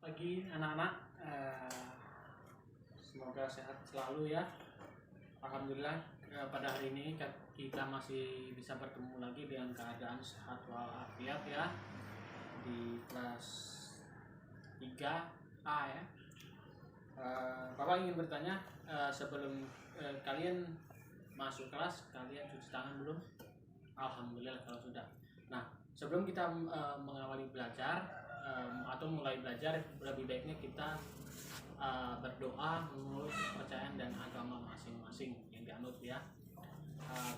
pagi anak-anak. Semoga sehat selalu ya. Alhamdulillah pada hari ini kita masih bisa bertemu lagi dengan keadaan sehat walafiat ya di kelas 3A ya. Bapak ingin bertanya, sebelum kalian masuk kelas, kalian cuci tangan belum? Alhamdulillah kalau sudah. Nah, sebelum kita mengawali belajar atau mulai belajar, lebih baiknya kita berdoa menurut kepercayaan dan agama masing-masing yang dianut ya.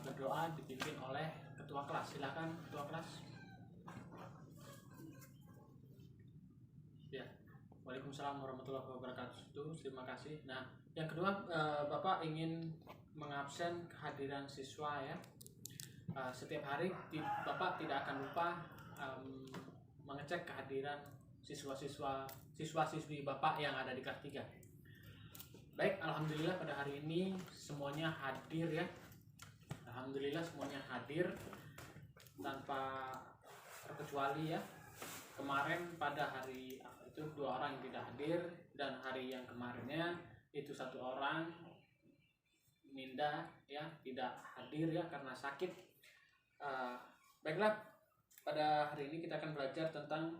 Berdoa dipimpin oleh ketua kelas. Silakan ketua kelas. Ya. Waalaikumsalam warahmatullahi wabarakatuh. Terima kasih. Nah, yang kedua, Bapak ingin mengabsen kehadiran siswa ya. Setiap hari Bapak tidak akan lupa mengecek kehadiran siswa-siswi Bapak yang ada di kelas 3. Baik, alhamdulillah pada hari ini semuanya hadir ya. Alhamdulillah semuanya hadir tanpa terkecuali ya. Kemarin pada hari itu 2 orang yang tidak hadir, dan hari yang kemarinnya itu 1 orang, Ninda ya, tidak hadir ya karena sakit. Baiklah, pada hari ini kita akan belajar tentang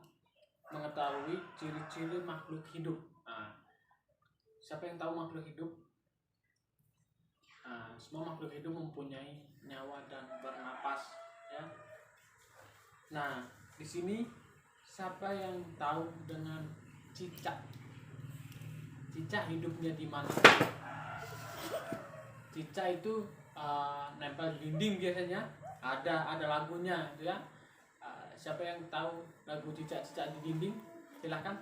mengetahui ciri-ciri makhluk hidup. Siapa yang tahu makhluk hidup? Semua makhluk hidup mempunyai nyawa dan bernapas ya. Nah, di sini siapa yang tahu dengan cicak? Cicak hidupnya di mana? Cicak itu nempel di dinding biasanya. Ada lagunya gitu ya. Siapa yang tahu lagu cicak-cicak di dinding? Silahkan.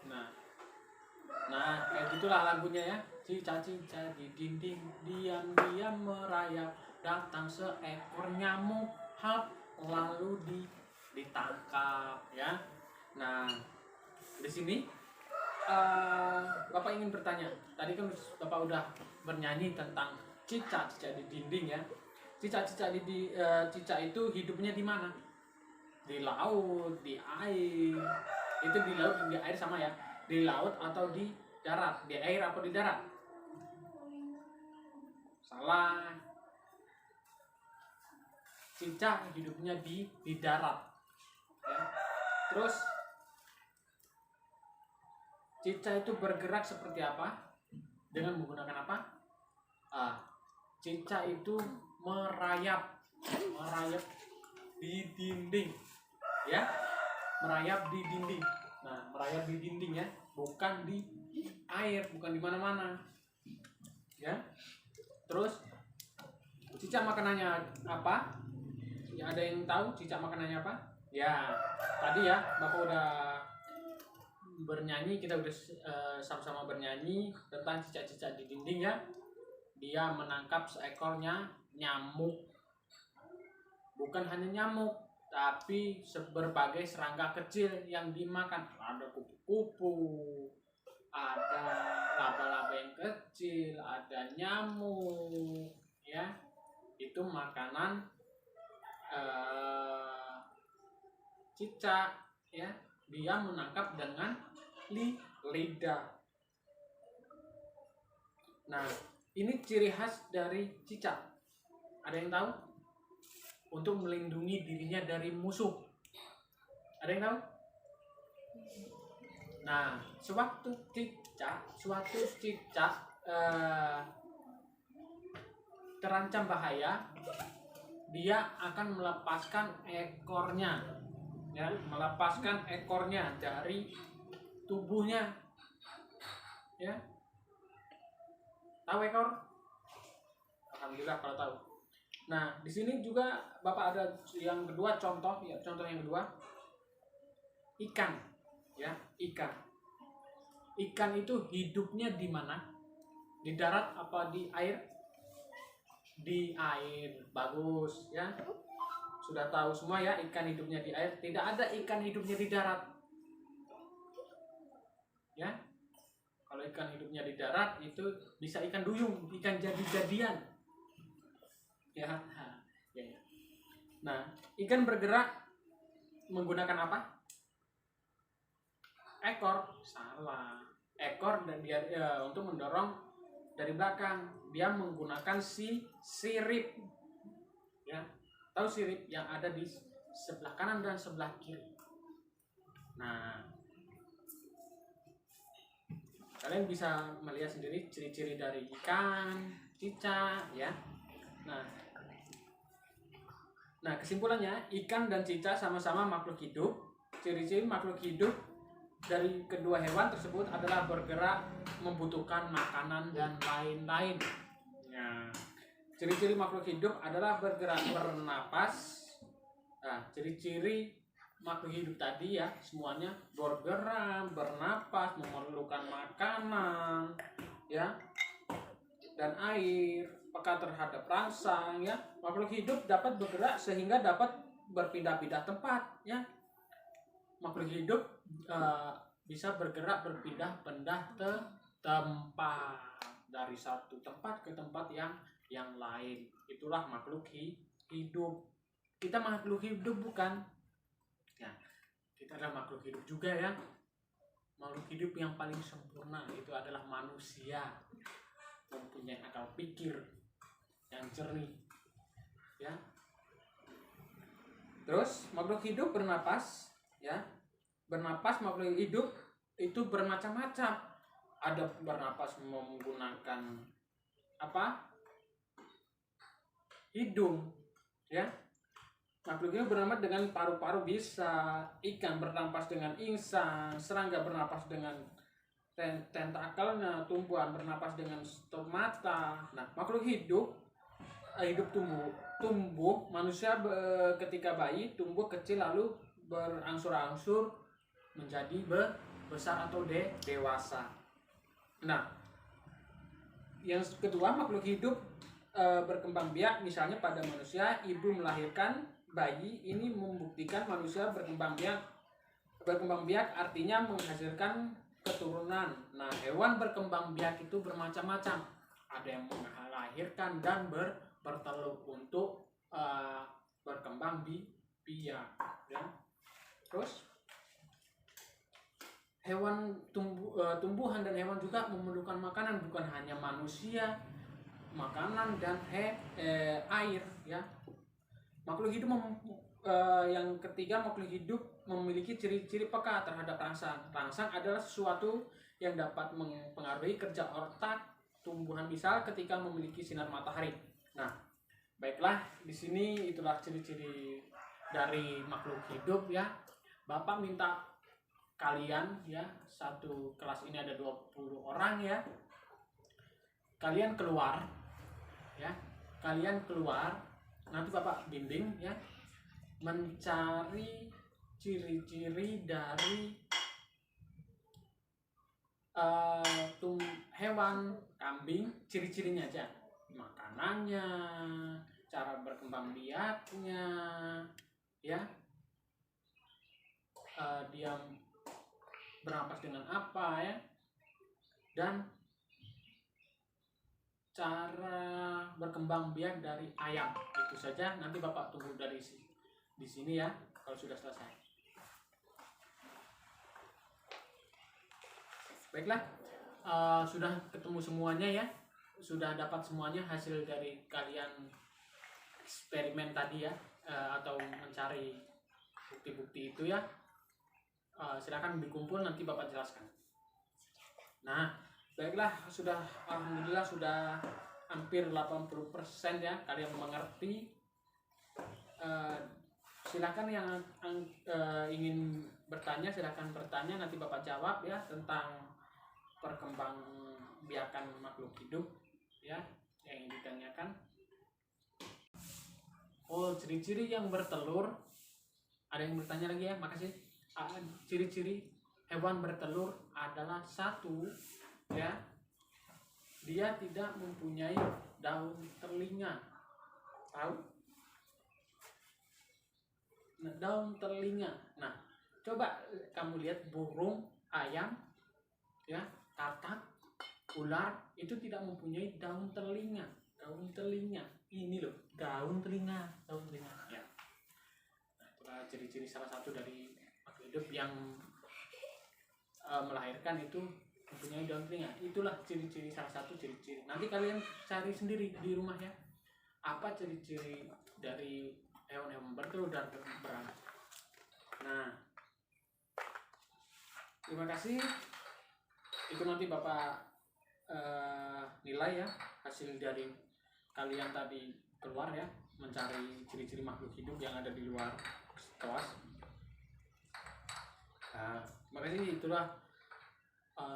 Nah, kayak gitulah lagunya ya. Cicak-cicak di dinding diam-diam merayap, datang seekor nyamuk, hap, lalu ditangkap ya. Nah, di sini Bapak ingin bertanya. Tadi kan Bapak udah bernyanyi tentang cicak-cicak di dinding ya. Cicak-cicak cicak itu hidupnya di mana? Di laut, di air. Itu di laut dan di air sama ya. Di laut atau di darat? Di air atau di darat? Salah. Cicak hidupnya di darat. Ya. Terus cicak itu bergerak seperti apa? Dengan menggunakan apa? Cicak itu merayap di dinding ya, merayap di dinding. Nah, merayap di dinding ya, bukan di air, bukan di mana-mana ya. Terus cicak makanannya apa? Ya, ada yang tahu cicak makanannya apa? Ya, tadi ya Bapak udah bernyanyi, kita udah sama-sama bernyanyi tentang cicak-cicak di dinding ya. Dia menangkap seekornya nyamuk. Bukan hanya nyamuk, tapi berbagai serangga kecil yang dimakan. Ada kupu-kupu, ada laba-laba yang kecil, ada nyamuk ya. Itu makanan cicak ya. Dia menangkap dengan lidah. Nah, ini ciri khas dari cicak. Ada yang tahu? Untuk melindungi dirinya dari musuh. Ada yang tahu? Nah, suatu cicak terancam bahaya, dia akan melepaskan ekornya ya, melepaskan ekornya dari tubuhnya ya. Tahu ekor? Alhamdulillah kalau tahu. Nah, di sini juga Bapak ada yang kedua, contoh yang kedua, ikan ya. Ikan itu hidupnya di mana? Di darat apa di air? Di air. Bagus ya. Sudah tahu semua ya, ikan hidupnya di air. Tidak ada ikan hidupnya di darat ya. Kalau ikan hidupnya di darat itu bisa ikan duyung, ikan jadi-jadian ya. Nah, ikan bergerak menggunakan apa? ekor, salah. Ekor dan dia untuk mendorong dari belakang, dia menggunakan si sirip, ya. Tahu sirip yang ada di sebelah kanan dan sebelah kiri. Nah, kalian bisa melihat sendiri ciri-ciri dari ikan, cicak, ya. Nah, kesimpulannya ikan dan cicak sama-sama makhluk hidup. Ciri-ciri makhluk hidup dari kedua hewan tersebut adalah bergerak, membutuhkan makanan dan lain-lain. Nah, ciri-ciri makhluk hidup adalah bergerak, bernapas. Nah, ciri-ciri makhluk hidup tadi ya semuanya bergerak, bernapas, memerlukan makanan, ya, dan air, peka terhadap rangsang, ya. Makhluk hidup dapat bergerak sehingga dapat berpindah-pindah tempat, ya. Makhluk hidup bisa bergerak berpindah-pindah tempat dari satu tempat ke tempat yang lain. Itulah makhluk hidup. Kita makhluk hidup bukan? Ya, kita adalah makhluk hidup juga ya. Makhluk hidup yang paling sempurna itu adalah manusia, mempunyai akal pikir yang jernih, ya. Terus makhluk hidup bernapas, ya. Bernapas makhluk hidup itu bermacam-macam. Ada bernapas menggunakan apa? Hidung, ya. Makhluk hidup bernapas dengan paru-paru bisa, ikan bernapas dengan insang, serangga bernapas dengan tentakelnya, tumbuhan bernapas dengan stomata. Nah, makhluk hidup tumbuh, manusia ketika bayi tumbuh kecil lalu berangsur-angsur menjadi besar atau dewasa. Nah, yang kedua makhluk hidup berkembang biak, misalnya pada manusia, ibu melahirkan bayi, ini membuktikan manusia berkembang biak. Berkembang biak artinya menghasilkan keturunan. Nah, hewan berkembang biak itu bermacam-macam. Ada yang melahirkan dan bertelur untuk berkembang biak, ya. Terus hewan tumbuhan dan hewan juga memerlukan makanan, bukan hanya manusia, makanan dan air, ya. Makhluk hidup yang ketiga, makhluk hidup memiliki ciri-ciri peka terhadap rangsang. Rangsang adalah sesuatu yang dapat mempengaruhi kerja otak tumbuhan, misal ketika memiliki sinar matahari. Nah, baiklah, di sini itulah ciri-ciri dari makhluk hidup, ya. Bapak minta kalian, ya, satu kelas ini ada 20 orang, ya. Kalian keluar, ya. Kalian keluar, nanti Bapak bimbing, ya, mencari ciri-ciri dari hewan kambing, ciri-cirinya aja, makanannya, cara berkembang biaknya, ya, dia bernapas dengan apa, ya, dan cara berkembang biak dari ayam. Itu saja, nanti Bapak tunggu dari di sini ya kalau sudah selesai. Baiklah, sudah ketemu semuanya, ya. Sudah dapat semuanya hasil dari kalian eksperimen tadi, ya, atau mencari bukti-bukti itu, ya. Silakan dikumpul, nanti Bapak jelaskan. Nah, baiklah, alhamdulillah sudah hampir 80% ya kalian mengerti. Silakan yang ingin bertanya, silakan bertanya, nanti Bapak jawab, ya, tentang perkembangbiakan makhluk hidup, ya, yang ingin ditanyakan. Oh, ciri-ciri yang bertelur. Ada yang bertanya lagi, ya? Makasih. Ciri-ciri hewan bertelur adalah satu, ya, dia tidak mempunyai daun telinga. Tahu? Nah, daun telinga. Nah, coba kamu lihat burung, ayam, ya, katak, ular itu tidak mempunyai daun telinga. Daun telinga ini loh, daun telinga, ya. Nah, itulah ciri-ciri salah satu dari makhluk hidup yang melahirkan itu mempunyai daun telinga. Itulah ciri-ciri, salah satu ciri-ciri. Nanti kalian cari sendiri di rumah ya, apa ciri-ciri dari hewan-hewan bertelur dan berberanak. Nah, terima kasih. Itu nanti Bapak nilai ya hasil dari kalian tadi keluar ya, mencari ciri-ciri makhluk hidup yang ada di luar kelas. Terima kasih. Itulah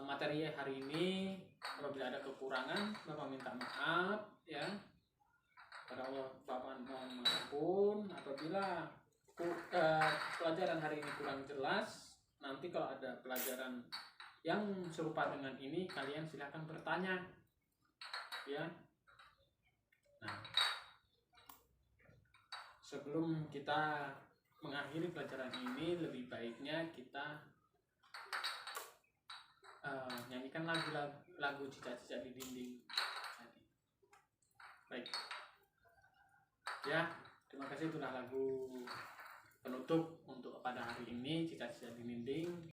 materi hari ini. Apabila ada kekurangan, Bapak minta maaf ya. Pada Allah Bapak mohon mengampun. Apabila pelajaran hari ini kurang jelas, nanti kalau ada pelajaran yang serupa dengan ini, kalian silakan bertanya ya. Nah, sebelum kita mengakhiri pelajaran ini, lebih baiknya kita nyanyikan lagu Cicak-Cicak di Dinding tadi. Baik ya, terima kasih. Itulah lagu penutup untuk pada hari ini, Cicak-Cicak di Dinding.